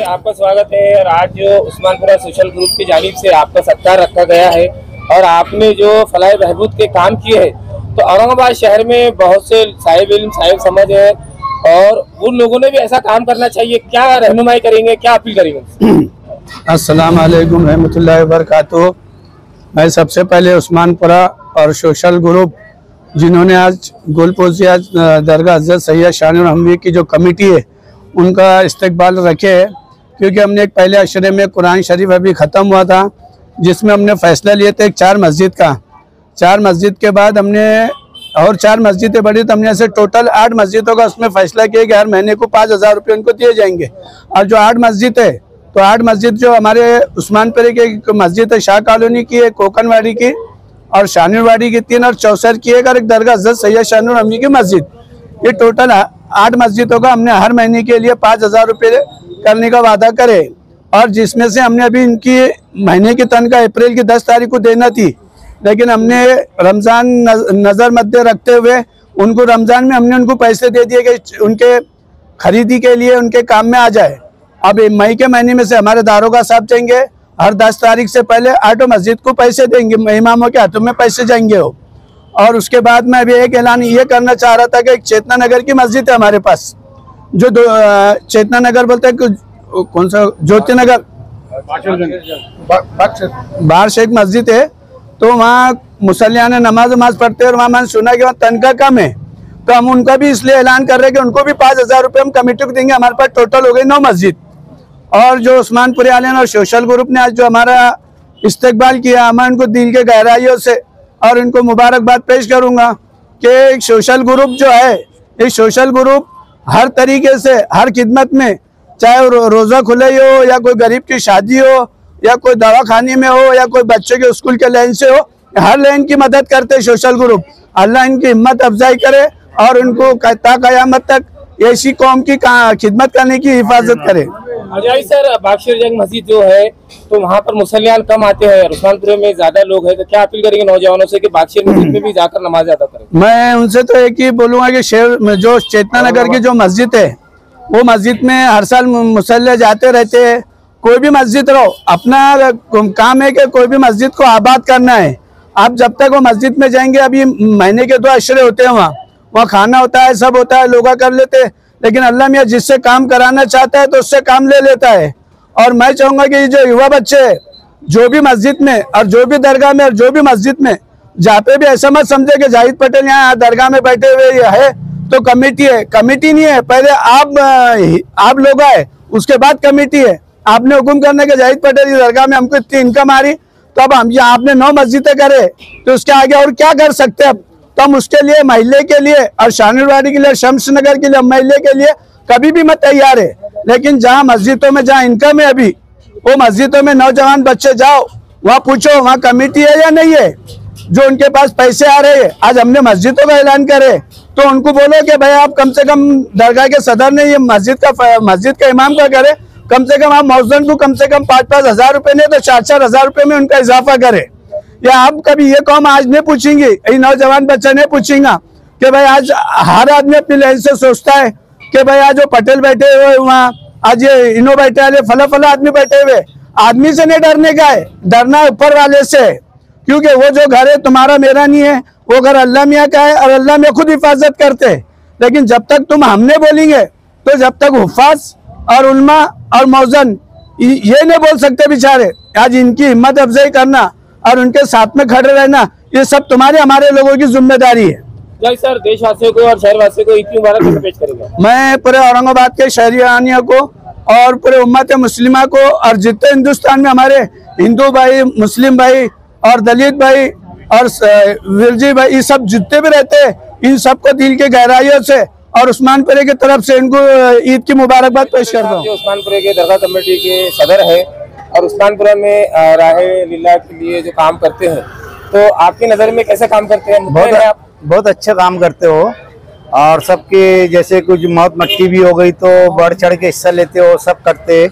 आपका स्वागत है। और आज जो उस्मानपुरा सोशल ग्रुप की जानिब से आपका सत्कार रखा गया है और आपने जो फलाह बहबूद के काम किए हैं, तो औरंगाबाद शहर में बहुत से साहिब इल्म साहिब समझ है और उन लोगों ने भी ऐसा काम करना चाहिए। क्या रहनुमाई करेंगे, क्या अपील करेंगे? अस्सलाम वालेकुम रहमतुल्लाहि व बरकातुहू। मैं सबसे पहले उस्मानपुरा और सोशल ग्रुप जिन्होंने आज गुलपोजिया दरगाह हज़रत सैयद शानुर हमवी की जो कमेटी है उनका इस्तकबाल रखे है, क्योंकि हमने एक पहले अशरे में कुरान शरीफ अभी ख़त्म हुआ था जिसमें हमने फ़ैसला लिए थे एक 4 मस्जिद का। 4 मस्जिद के बाद हमने और 4 मस्जिदें बढ़ी तो हमने ऐसे टोटल 8 मस्जिदों का उसमें फ़ैसला किया कि हर महीने को 5,000 रुपये उनको दिए जाएंगे। और जो 8 मस्जिद है तो 8 मस्जिद जो हमारे उस्मानपुरे की मस्जिद है, शाह कॉलोनी की है, कोकनवाड़ी की और शानुरवाड़ी की 3 और चौसर की एक, और एक दरगाह हज़रत सैयद शानुर हमवी की मस्जिद। ये टोटल 8 मस्जिदों का हमने हर महीने के लिए 5,000 रुपये करने का वादा करे। और जिसमें से हमने अभी इनकी महीने की तनख्वाह अप्रैल की 10 तारीख को देना थी, लेकिन हमने रमज़ान नज़र मद्दे रखते हुए उनको रमज़ान में हमने उनको पैसे दे दिए कि उनके खरीदी के लिए उनके काम में आ जाए। अब मई के महीने में से हमारे दारोगा साहब जाएंगे, हर 10 तारीख से पहले 8 मस्जिद को पैसे देंगे, इमामों के हाथों में पैसे जाएंगे वो। और उसके बाद मैं अभी एक ऐलान ये करना चाह रहा था कि एक चेतना नगर की मस्जिद है हमारे पास, जो चेतना नगर बोलते हैं, कौन सा, ज्योति नगर बाहर से एक मस्जिद है, तो वहाँ मुसल्लियान नमाज पढ़ते हैं और वहाँ मैंने सुना कि वहाँ तनख्वाह कम है, तो हम उनका भी इसलिए ऐलान कर रहे हैं कि उनको भी 5,000 रुपये हम कमेटी को देंगे। हमारे पास टोटल हो गई 9 मस्जिद। और जो उस्मानपुरे वाले और सोशल ग्रुप ने आज जो हमारा इस्तकबाल किया, मैं उनको दिल के गहराइयों से और इनको मुबारकबाद पेश करूंगा कि सोशल ग्रुप जो है, ये सोशल ग्रुप हर तरीके से हर खिदमत में, चाहे रोज़ा खुले हो या कोई गरीब की शादी हो या कोई दवाखाने में हो या कोई बच्चे के स्कूल के लाइन से हो, हर लाइन की मदद करते सोशल ग्रुप। अल्लाह इनकी हिम्मत अफजाई करे और उनको क़यामत तक ऐसी कौम की खिदमत करने की हिफाजत करे। अजय सर, बागशीर जंग मस्जिद जो है तो वहाँ पर मुसल्लियान कम आते हैं, उस्मानपुरे में ज्यादा लोग हैं, तो क्या अपील करेंगे नौजवानों से कि बागशीर मस्जिद में भी जाकर नमाज अदा करें? मैं उनसे तो एक ही बोलूँगा कि शहर में जो चेतना नगर की जो मस्जिद है, वो मस्जिद में हर साल मुसल्ले जाते रहते हैं। कोई भी मस्जिद रहो, अपना काम है कि कोई भी मस्जिद को आबाद करना है। आप जब तक वो मस्जिद में जाएंगे, अभी महीने के 2 अशरे होते हैं, वहाँ खाना होता है, सब होता है, लोग कर लेते हैं, लेकिन अल्लाह मियाँ जिससे काम कराना चाहता है तो उससे काम ले लेता है। और मैं चाहूँगा कि जो युवा बच्चे जो भी मस्जिद में और जो भी दरगाह में और जो भी मस्जिद में जहाँ पे भी ऐसा मत समझे कि जाहिद पटेल यहाँ दरगाह में बैठे हुए है तो कमेटी है। कमेटी नहीं है, पहले आप लोग आए, उसके बाद कमेटी है। आपने हुक्म करने के जाहिद पटेल की दरगाह में हमको इतनी इनकम आ रही, तो अब हम आपने 9 मस्जिदें करे तो उसके आगे और क्या कर सकते हैं? अब तो हम उसके लिए महल्ले के लिए और शानुरवाड़ी के लिए, शम्स नगर के लिए, महल्ले के लिए कभी भी मत तैयार है। लेकिन जहाँ मस्जिदों में जहाँ इनकम है अभी, वो मस्जिदों में नौजवान बच्चे जाओ, वहाँ पूछो वहाँ कमेटी है या नहीं है, जो उनके पास पैसे आ रहे हैं। आज हमने मस्जिदों का ऐलान करे तो उनको बोलो कि भाई आप कम से कम दरगाह के सदर ने ये मस्जिद का इमाम का करे, कम से कम आप मौजन को कम से कम 5-5 हज़ार रुपये नहीं तो 4-4 हज़ार रुपये में उनका इजाफा करे। या आप कभी ये कौम आज नहीं पूछेंगे, ये नौजवान बच्चा नहीं पूछेगा कि भाई आज हर आदमी अपनी लाइन से सोचता है कि भाई आज जो पटेल बैठे हुए वहाँ, आज ये इनो बैठे हुए, फला आदमी बैठे हुए। आदमी से नहीं डरने का है, डरना है ऊपर वाले से, क्योंकि वो जो घर है तुम्हारा मेरा नहीं है, वो घर अल्लाह मियाँ का है और अल्लाह मियाँ खुद हिफाजत करते हैं। लेकिन जब तक तुम हमने बोलेंगे तो जब तक हुफ़ाज़ और उल्मा और मौजन ये नहीं बोल सकते बेचारे। आज इनकी हिम्मत अफजाई करना और उनके साथ में खड़े रहना, ये सब तुम्हारे हमारे लोगों की जिम्मेदारी है। जय सर, देशवासियों को और शहरवासियों को ईद की मुबारक कैसे पेश करेंगे? मैं पूरे औरंगाबाद के शहरियानियों को और पूरे उम्मत मुस्लिमा को और जितने हिंदुस्तान में हमारे हिंदू भाई, मुस्लिम भाई और दलित भाई और विरजी भाई, ये सब जितने भी रहते हैं, इन सबको दिल के गहराइयों से और उस्मानपुरे की तरफ से इनको ईद की मुबारकबाद पेश करता हूँ। उस्मानपुरे के दरगाह कमेटी के सदर है और उस्मानपुरा में राहे लीला के लिए जो काम करते हैं, तो आपकी नज़र में कैसे काम करते हैं? बहुत अच्छा काम करते हो और सबके जैसे कुछ मौत मट्टी भी हो गई तो बढ़ चढ़ के हिस्सा लेते हो, सब करते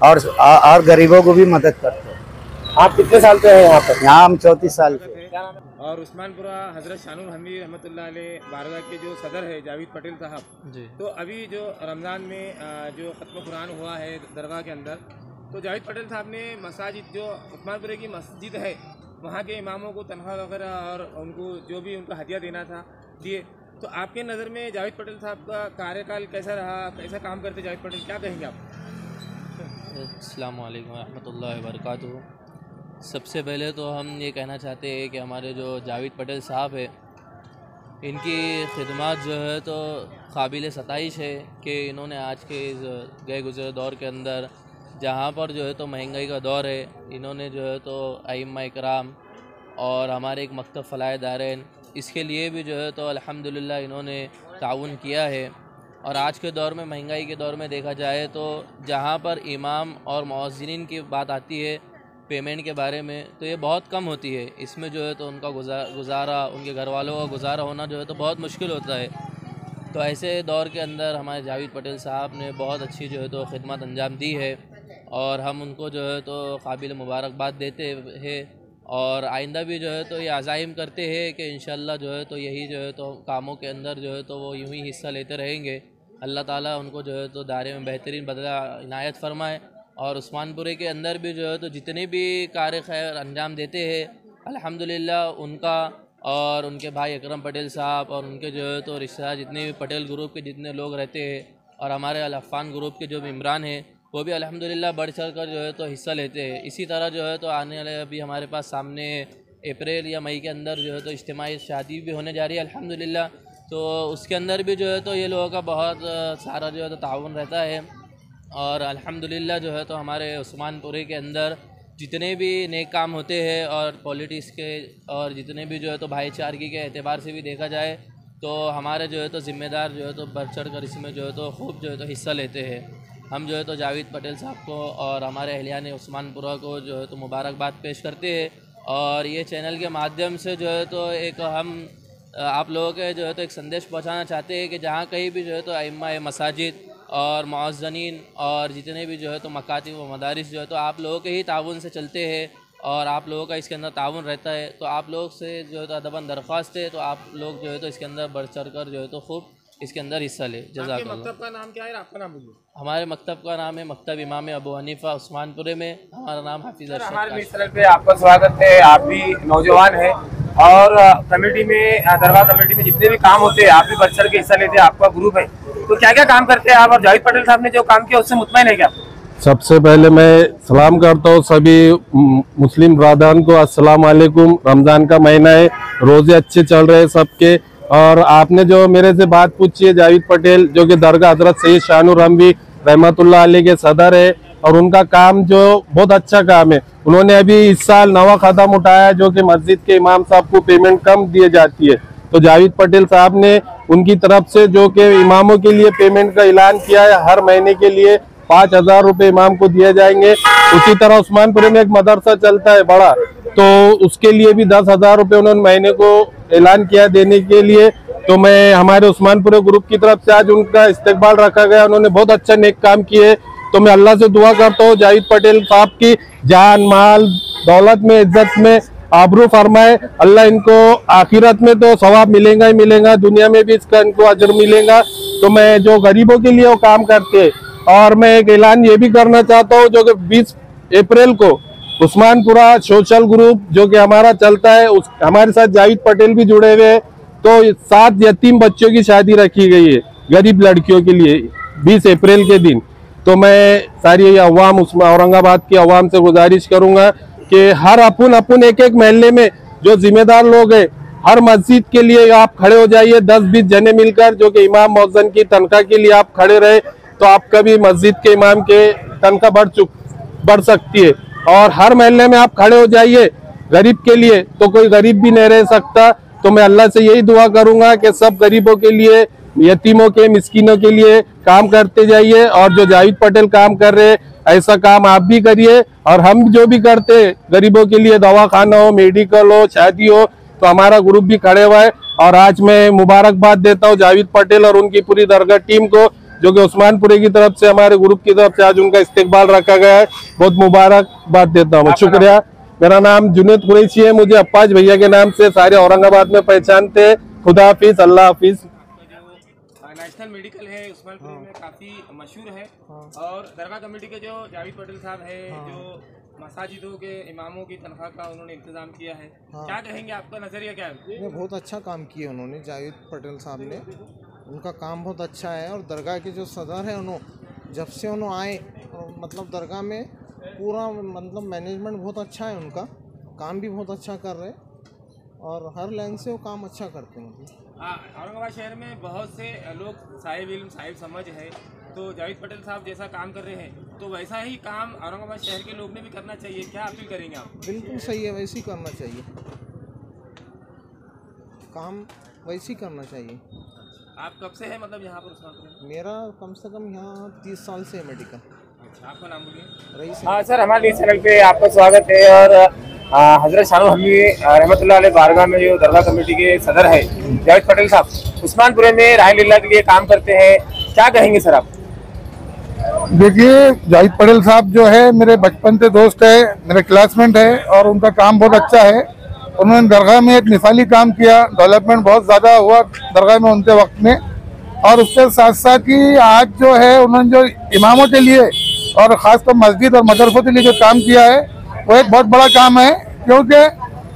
और गरीबों को भी मदद करते हो। आप कितने साल से हैं यहाँ पर? यहाँ हम 34 साल के। क्या नाम है? और उस्मानपुरा हज़रत शानुल हमीद रहमतुल्लाह अलैह बारगाह के जो सदर है जावेद पटेल साहब जी, तो अभी जो रमज़ान में जो ख़त्म कुरान हुआ है दरगाह के अंदर, तो जावेद पटेल साहब ने मसाजिद जो उस्मानपुरे की मस्जिद है वहाँ के इमामों को तनख्वाह वगैरह और उनको जो भी उनको हदिया देना था दिए। तो आपके नज़र में जावेद पटेल साहब का कार्यकाल कैसा रहा, कैसा काम करते जावेद पटेल, क्या कहेंगे आप? अस्सलामु अलैकुम रहमतुल्लाहि व बरकातुहू। सबसे पहले तो हम ये कहना चाहते हैं कि हमारे जो जावेद पटेल साहब है इनकी खिदमत जो है तो काबिल सताइश है कि इन्होंने आज के गए गुज़रे दौर के अंदर जहाँ पर जो है तो महंगाई का दौर है, इन्होंने जो है तो अइम्मा इकराम और हमारे एक मकतब फलाह दारैन इसके लिए भी जो है तो अल्हम्दुलिल्लाह इन्होंने ताउन किया है। और आज के दौर में महंगाई के दौर में देखा जाए तो जहाँ पर इमाम और मुअज्जिनीन की बात आती है पेमेंट के बारे में, तो ये बहुत कम होती है। इसमें जो है तो उनका गुजारा उनके घर वालों का गुजारा होना जो है तो बहुत मुश्किल होता है। तो ऐसे दौर के अंदर हमारे जावेद पटेल साहब ने बहुत अच्छी जो है तो खिदमत अंजाम दी है और हम उनको जो है तो काबिल मुबारकबाद देते हैं और आइंदा भी जो है तो ये अज़ाइम करते हैं कि इंशाअल्लाह जो है तो यही जो है तो कामों के अंदर जो है तो वो यूँ ही हिस्सा लेते रहेंगे। अल्लाह ताला उनको जो है तो दायरे में बेहतरीन बदला इनायत फरमाए और उस्मानपुरे के अंदर भी जो है तो जितने भी कार्य खैर अंजाम देते हैं अल्हम्दुलिल्लाह उनका और उनके भाई अकरम पटेल साहब और उनके जो है तो रिश्तेदार जितने भी पटेल ग्रुप के जितने लोग रहते हैं और हमारे अल-अफ़ान ग्रुप के जो भी इमरान हैं वो भी अल्हम्दुलिल्लाह बढ़ चढ़ कर जो है तो हिस्सा लेते हैं। इसी तरह जो है तो आने वाले अभी हमारे पास सामने अप्रैल या मई के अंदर जो है तो इज्तिमाई शादी भी होने जा रही है अल्हम्दुलिल्लाह, तो उसके अंदर भी जो है तो ये लोगों का बहुत सारा जो है तो ताउन रहता है और अल्हम्दुलिल्लाह जो है तो हमारे उस्मानपुरे के अंदर जितने भी नेक काम होते हैं और पॉलिटिक्स के और जितने भी जो है तो भाईचारगी के एतबार से भी देखा जाए तो हमारे जो है तो ज़िम्मेदार जो है तो बढ़ चढ़ कर इसमें जो है तो खूब जो है तो हिस्सा लेते हैं। हम जो है तो जावेद पटेल साहब को और हमारे अहलियान उस्मानपुरा को जो है तो मुबारकबाद पेश करते हैं और ये चैनल के माध्यम से जो है तो एक हम आप लोगों के जो है तो एक संदेश पहुंचाना चाहते हैं कि जहाँ कहीं भी जो है तो अइम्मा मसाजिद और मुअज्जिनीन और जितने भी जो है तो मकातिब व मदारिस जो है तो आप लोगों के ही ताउन से चलते हैं और आप लोगों का इसके अंदर ताउन रहता है, तो आप लोग से जो है तो अदबन दरख्वास्त है तो आप लोग जो है तो इसके अंदर बढ़ चढ़ कर जो है तो खूब इसके अंदर हिस्सा ले। जज़ाकल्लाह। मकतब का नाम क्या है, आपका नाम बोलिए? हमारे मकतब का नाम है मकतब इमाम अबू हनीफा उस्मानपुरे में। हमारा नाम हाफिज़ अरशद। हमारे इस चैनल पे आपका स्वागत है। आप भी नौजवान हैं और कमेटी में दरगाह कमेटी में जितने भी काम होते हैं आप भी बढ़ चढ़ के हिस्सा लेते हैं, आपका ग्रुप है, तो क्या क्या काम करते हैं आप? और जावेद पटेल साहब ने जो काम किया उससे मुतमईन है क्या? सबसे पहले मैं सलाम करता हूँ सभी मुस्लिम ब्रादरान को। अस्सलाम वालेकुम। रमज़ान का महीना है, रोजे अच्छे चल रहे हैं सबके। और आपने जो मेरे से बात पूछी है जावेद पटेल जो कि दरगाह हजरत सैयद शानुल हमीद रहमतुल्लाह अलैह के सदर है और उनका काम जो बहुत अच्छा काम है। उन्होंने अभी इस साल नवा कदम उठाया जो कि मस्जिद के इमाम साहब को पेमेंट कम दिए जाती है, तो जावेद पटेल साहब ने उनकी तरफ से जो कि इमामों के लिए पेमेंट का ऐलान किया है, हर महीने के लिए 5,000 रुपये इमाम को दिए जाएंगे। उसी तरह उस्मानपुरे में एक मदरसा चलता है बड़ा, तो उसके लिए भी 10,000 रुपये उन्होंने महीने को ऐलान किया देने के लिए। तो मैं हमारे उस्मानपुरे ग्रुप की तरफ से आज उनका इस्तकबाल रखा गया। उन्होंने बहुत अच्छा नेक काम किए, तो मैं अल्लाह से दुआ करता हूँ जावेद पटेल साहब की जान माल दौलत में इज्जत में आबरू फरमाए। अल्लाह इनको आखिरत में तो सवाब मिलेगा ही मिलेगा, दुनिया में भी इसका इनको अजर मिलेगा। तो मैं जो गरीबों के लिए वो काम करते, और मैं एक ऐलान ये भी करना चाहता हूँ जो कि 20 अप्रैल को उस्मानपुरा सोशल ग्रुप जो कि हमारा चलता है, हमारे साथ जावेद पटेल भी जुड़े हुए हैं, तो 7 यतीम बच्चों की शादी रखी गई है गरीब लड़कियों के लिए 20 अप्रैल के दिन। तो मैं सारी अवाम औरंगाबाद की अवाम से गुजारिश करूंगा कि हर अपन एक एक महल्ले में जो जिम्मेदार लोग हैं हर मस्जिद के लिए आप खड़े हो जाइए, 10-20 जने मिलकर जो कि इमाम मौज़न की तनख्वाह के लिए आप खड़े रहे, तो आपका भी मस्जिद के इमाम के तनख्वाह बढ़ सकती है। और हर महल्ले में आप खड़े हो जाइए गरीब के लिए, तो कोई गरीब भी नहीं रह सकता। तो मैं अल्लाह से यही दुआ करूंगा कि सब गरीबों के लिए, यतीमों के, मिस्किनों के लिए काम करते जाइए, और जो जावेद पटेल काम कर रहे ऐसा काम आप भी करिए। और हम जो भी करते गरीबों के लिए, दवाखाना हो, मेडिकल हो, शादी हो, तो हमारा ग्रुप भी खड़े हुआ है। और आज मैं मुबारकबाद देता हूँ जावेद पटेल और उनकी पूरी दरगाह टीम को जो कि उस्मानपुरे की तरफ से, हमारे ग्रुप की तरफ से आज उनका इस्तकबाल रखा गया है। बहुत मुबारकबाद देता हूँ। शुक्रिया। मेरा नाम जुनेद कुरैशी है, मुझे अप्पाज भैया के नाम से सारे औरंगाबाद में पहचानते। खुदा हाफिज, अल्लाह हाफिज। नेशनल मेडिकल है उस्मानपुर में काफी मशहूर है और दरगाह कमेटी के जो जावेद पटेल साहब है जो मसाजिदों के इमामों की तनख्वाह का उन्होंने इंतजाम किया है, क्या कहेंगे, आपका नजरिया क्या है? बहुत अच्छा काम किया उन्होंने, जावेद पटेल साहब ने, उनका काम बहुत अच्छा है। और दरगाह के जो सदर है उन्होंने जब से उन्होंने आए मतलब दरगाह में पूरा मतलब मैनेजमेंट बहुत अच्छा है, उनका काम भी बहुत अच्छा कर रहे और हर लाइन से वो काम अच्छा करते हैं। औरंगाबाद शहर में बहुत से लोग साहिब इल्म साहिब समझ है, तो जावेद पटेल साहब जैसा काम कर रहे हैं तो वैसा ही काम औरंगाबाद शहर के लोग ने भी करना चाहिए, क्या अपील करेंगे आप? बिल्कुल सही है, वैसे ही करना चाहिए, काम वैसे ही करना चाहिए। आप कब से है मतलब यहाँ पर उस्मानपुर? मेरा कम से कम यहाँ 30 साल से है मेडिकल। अच्छा, आपका नाम बोलिए। रईस। हाँ सर, हमारे चैनल पे आपका स्वागत है। और हजरत शाह हमी रहमतुल्लाह अलैह बारगाह में जो दरगाह कमेटी के सदर है जावेद पटेल साहब उस्मानपुर में राह लीला के लिए काम करते हैं, क्या कहेंगे सर आप? देखिए, जावेद पटेल साहब जो है मेरे बचपन से दोस्त है, मेरे क्लासमेट है और उनका काम बहुत अच्छा है। उन्होंने दरगाह में एक मिसाली काम किया, डेवलपमेंट बहुत ज़्यादा हुआ दरगाह में उनके वक्त में। और उसके साथ साथ ही आज जो है उन्होंने जो इमामों के लिए और ख़ासकर मस्जिद और मदरसों के लिए जो काम किया है वो एक बहुत बड़ा काम है, क्योंकि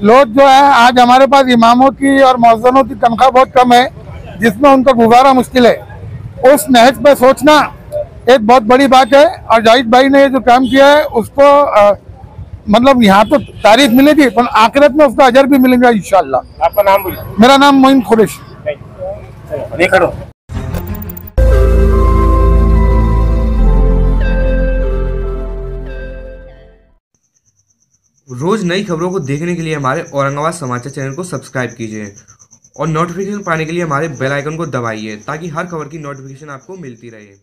लोग जो है आज हमारे पास इमामों की और मौज़िनों की तनख्वाह बहुत कम है, जिसमें उनका गुजारा मुश्किल है। उस नहज पर सोचना एक बहुत बड़ी बात है और जावेद भाई ने जो काम किया है उसको मतलब यहाँ तो तारीफ मिलेगी पर आखिरत में उसका अजर भी मिलेगा इंशाअल्लाह। आपका नाम बोलिए। मेरा नाम मोइन कुरैशी। रोज नई खबरों को देखने के लिए हमारे औरंगाबाद समाचार चैनल को सब्सक्राइब कीजिए और नोटिफिकेशन पाने के लिए हमारे बेल आइकन को दबाइए ताकि हर खबर की नोटिफिकेशन आपको मिलती रहे।